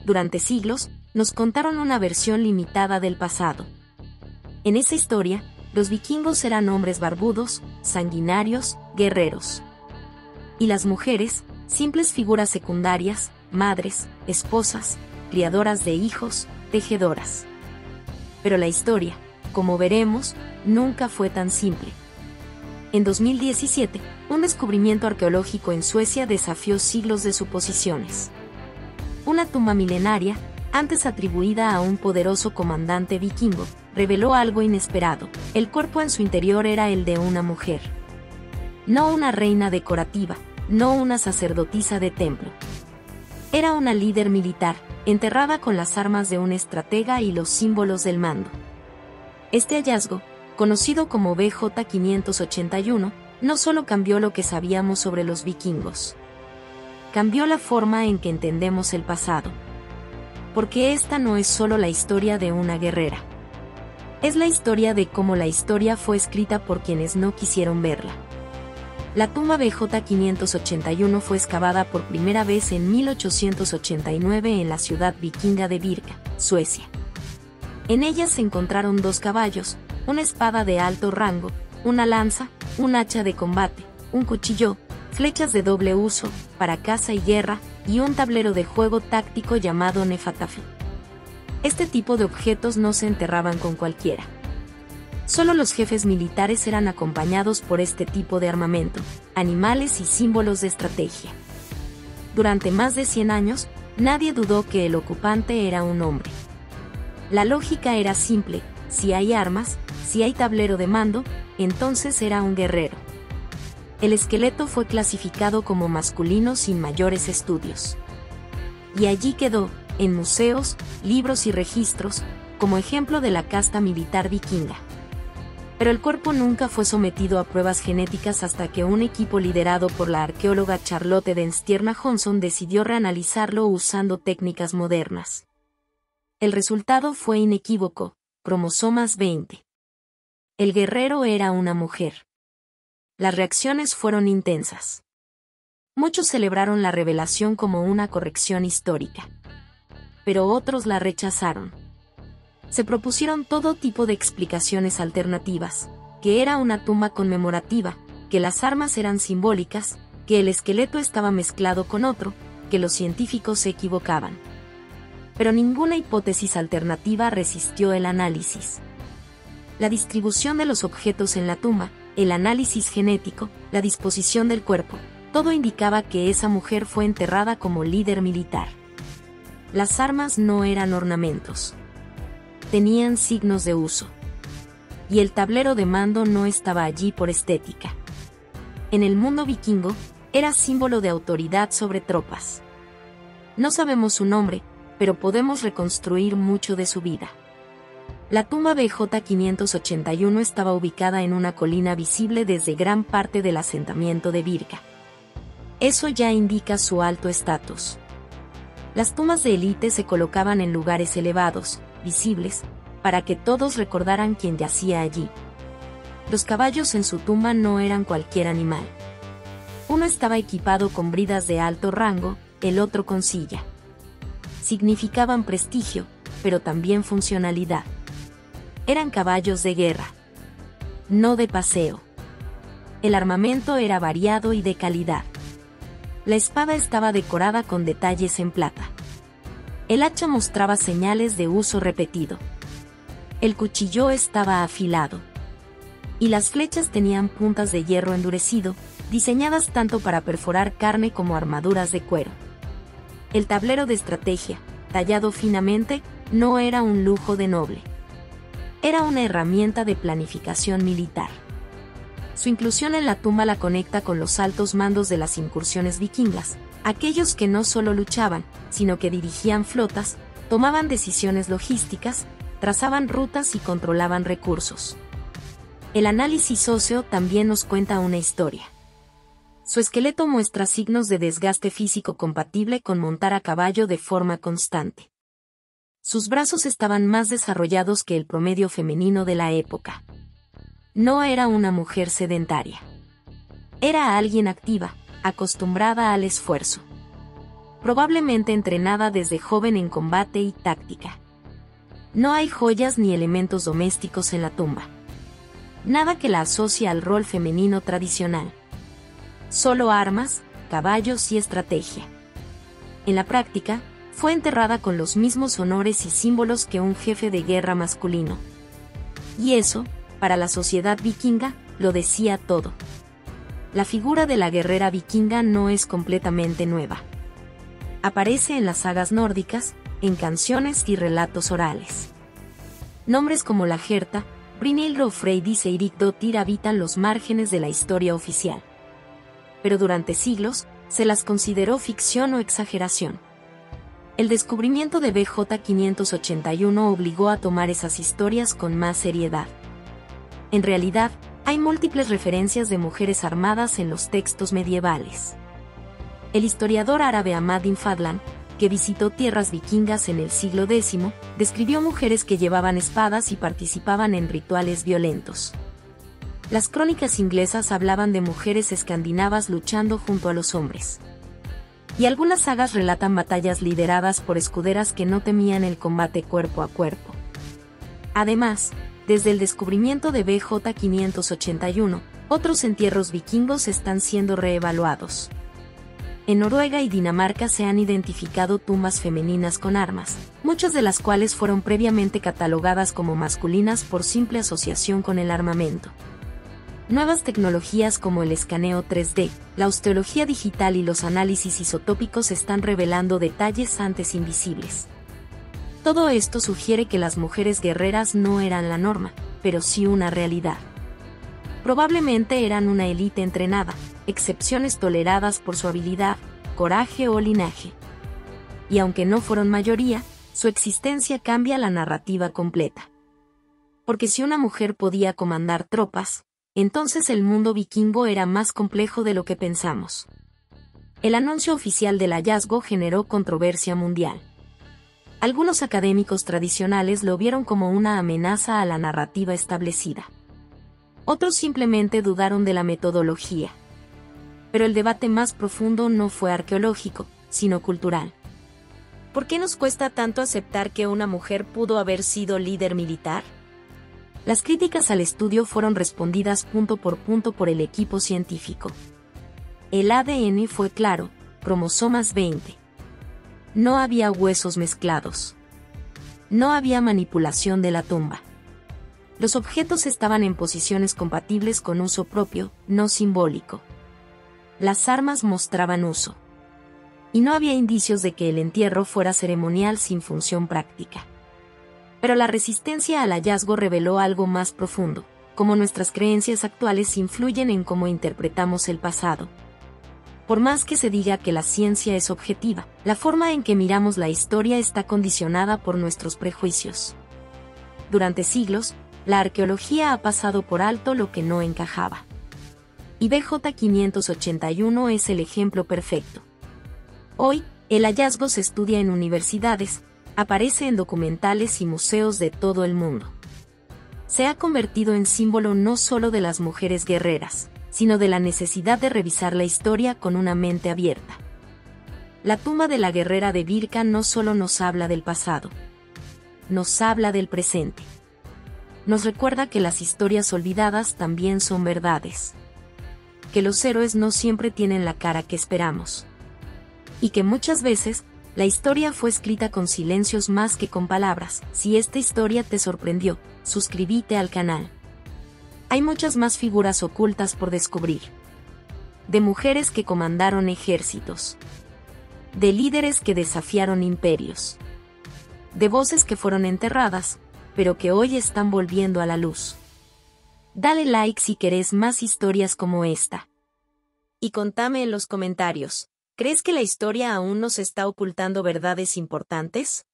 durante siglos, nos contaron una versión limitada del pasado. En esa historia, los vikingos eran hombres barbudos, sanguinarios, guerreros. Y las mujeres, simples figuras secundarias, madres, esposas, criadoras de hijos, tejedoras. Pero la historia, como veremos, nunca fue tan simple. En 2017, un descubrimiento arqueológico en Suecia desafió siglos de suposiciones. Una tumba milenaria, antes atribuida a un poderoso comandante vikingo, reveló algo inesperado. El cuerpo en su interior era el de una mujer. No una reina decorativa, no una sacerdotisa de templo. Era una líder militar, enterrada con las armas de un estratega y los símbolos del mando. Este hallazgo, conocido como BJ581, no solo cambió lo que sabíamos sobre los vikingos. Cambió la forma en que entendemos el pasado. Porque esta no es solo la historia de una guerrera. Es la historia de cómo la historia fue escrita por quienes no quisieron verla. La tumba BJ581 fue excavada por primera vez en 1889 en la ciudad vikinga de Birka, Suecia. En ella se encontraron 2 caballos, una espada de alto rango, una lanza, un hacha de combate, un cuchillo, flechas de doble uso, para caza y guerra, y un tablero de juego táctico llamado Nefatafi. Este tipo de objetos no se enterraban con cualquiera. Solo los jefes militares eran acompañados por este tipo de armamento, animales y símbolos de estrategia. Durante más de 100 años, nadie dudó que el ocupante era un hombre. La lógica era simple: si hay armas, si hay tablero de mando, entonces era un guerrero. El esqueleto fue clasificado como masculino sin mayores estudios. Y allí quedó, en museos, libros y registros, como ejemplo de la casta militar vikinga. Pero el cuerpo nunca fue sometido a pruebas genéticas hasta que un equipo liderado por la arqueóloga Charlotte Denstierna Johnson decidió reanalizarlo usando técnicas modernas. El resultado fue inequívoco: cromosomas 20. El guerrero era una mujer. Las reacciones fueron intensas. Muchos celebraron la revelación como una corrección histórica. Pero otros la rechazaron. Se propusieron todo tipo de explicaciones alternativas: que era una tumba conmemorativa, que las armas eran simbólicas, que el esqueleto estaba mezclado con otro, que los científicos se equivocaban. Pero ninguna hipótesis alternativa resistió el análisis. La distribución de los objetos en la tumba, el análisis genético, la disposición del cuerpo, todo indicaba que esa mujer fue enterrada como líder militar. Las armas no eran ornamentos. Tenían signos de uso. Y el tablero de mando no estaba allí por estética. En el mundo vikingo, era símbolo de autoridad sobre tropas. No sabemos su nombre, pero podemos reconstruir mucho de su vida. La tumba BJ581 estaba ubicada en una colina visible desde gran parte del asentamiento de Birka. Eso ya indica su alto estatus. Las tumbas de élite se colocaban en lugares elevados, visibles, para que todos recordaran quién yacía allí. Los caballos en su tumba no eran cualquier animal. Uno estaba equipado con bridas de alto rango, el otro con silla. Significaban prestigio, pero también funcionalidad. Eran caballos de guerra, no de paseo. El armamento era variado y de calidad. La espada estaba decorada con detalles en plata. El hacha mostraba señales de uso repetido. El cuchillo estaba afilado. Y las flechas tenían puntas de hierro endurecido, diseñadas tanto para perforar carne como armaduras de cuero. El tablero de estrategia, tallado finamente, no era un lujo de noble. Era una herramienta de planificación militar. Su inclusión en la tumba la conecta con los altos mandos de las incursiones vikingas, aquellos que no solo luchaban, sino que dirigían flotas, tomaban decisiones logísticas, trazaban rutas y controlaban recursos. El análisis óseo también nos cuenta una historia. Su esqueleto muestra signos de desgaste físico compatible con montar a caballo de forma constante. Sus brazos estaban más desarrollados que el promedio femenino de la época. No era una mujer sedentaria. Era alguien activa, acostumbrada al esfuerzo. probablemente entrenada desde joven en combate y táctica. No hay joyas ni elementos domésticos en la tumba. Nada que la asocie al rol femenino tradicional. Solo armas, caballos y estrategia. En la práctica, fue enterrada con los mismos honores y símbolos que un jefe de guerra masculino. Y eso, para la sociedad vikinga, lo decía todo. La figura de la guerrera vikinga no es completamente nueva. Aparece en las sagas nórdicas, en canciones y relatos orales. Nombres como la Herta, Brynhildur Freydis e Eiríksdóttir habitan los márgenes de la historia oficial. Pero durante siglos, se las consideró ficción o exageración. El descubrimiento de BJ 581 obligó a tomar esas historias con más seriedad. En realidad, hay múltiples referencias de mujeres armadas en los textos medievales. El historiador árabe Ahmad ibn Fadlan, que visitó tierras vikingas en el siglo X, describió mujeres que llevaban espadas y participaban en rituales violentos. Las crónicas inglesas hablaban de mujeres escandinavas luchando junto a los hombres. Y algunas sagas relatan batallas lideradas por escuderas que no temían el combate cuerpo a cuerpo. Además, desde el descubrimiento de BJ 581, otros entierros vikingos están siendo reevaluados. En Noruega y Dinamarca se han identificado tumbas femeninas con armas, muchas de las cuales fueron previamente catalogadas como masculinas por simple asociación con el armamento. Nuevas tecnologías como el escaneo 3D, la osteología digital y los análisis isotópicos están revelando detalles antes invisibles. Todo esto sugiere que las mujeres guerreras no eran la norma, pero sí una realidad. Probablemente eran una élite entrenada, excepciones toleradas por su habilidad, coraje o linaje. Y aunque no fueron mayoría, su existencia cambia la narrativa completa. Porque si una mujer podía comandar tropas, entonces el mundo vikingo era más complejo de lo que pensamos. El anuncio oficial del hallazgo generó controversia mundial. Algunos académicos tradicionales lo vieron como una amenaza a la narrativa establecida. Otros simplemente dudaron de la metodología. Pero el debate más profundo no fue arqueológico, sino cultural. ¿Por qué nos cuesta tanto aceptar que una mujer pudo haber sido líder militar? Las críticas al estudio fueron respondidas punto por el equipo científico. El ADN fue claro, cromosomas 20. No había huesos mezclados. No había manipulación de la tumba. Los objetos estaban en posiciones compatibles con uso propio, no simbólico. Las armas mostraban uso. Y no había indicios de que el entierro fuera ceremonial sin función práctica. Pero la resistencia al hallazgo reveló algo más profundo, cómo nuestras creencias actuales influyen en cómo interpretamos el pasado. Por más que se diga que la ciencia es objetiva, la forma en que miramos la historia está condicionada por nuestros prejuicios. Durante siglos, la arqueología ha pasado por alto lo que no encajaba. Y BJ 581 es el ejemplo perfecto. Hoy, el hallazgo se estudia en universidades, aparece en documentales y museos de todo el mundo. Se ha convertido en símbolo no solo de las mujeres guerreras, sino de la necesidad de revisar la historia con una mente abierta. La tumba de la guerrera de Birka no solo nos habla del pasado, nos habla del presente. Nos recuerda que las historias olvidadas también son verdades. Que los héroes no siempre tienen la cara que esperamos. Y que muchas veces, la historia fue escrita con silencios más que con palabras. Si esta historia te sorprendió, suscríbete al canal. Hay muchas más figuras ocultas por descubrir. De mujeres que comandaron ejércitos. De líderes que desafiaron imperios. De voces que fueron enterradas, pero que hoy están volviendo a la luz. Dale like si querés más historias como esta. Y contame en los comentarios. ¿Crees que la historia aún nos está ocultando verdades importantes?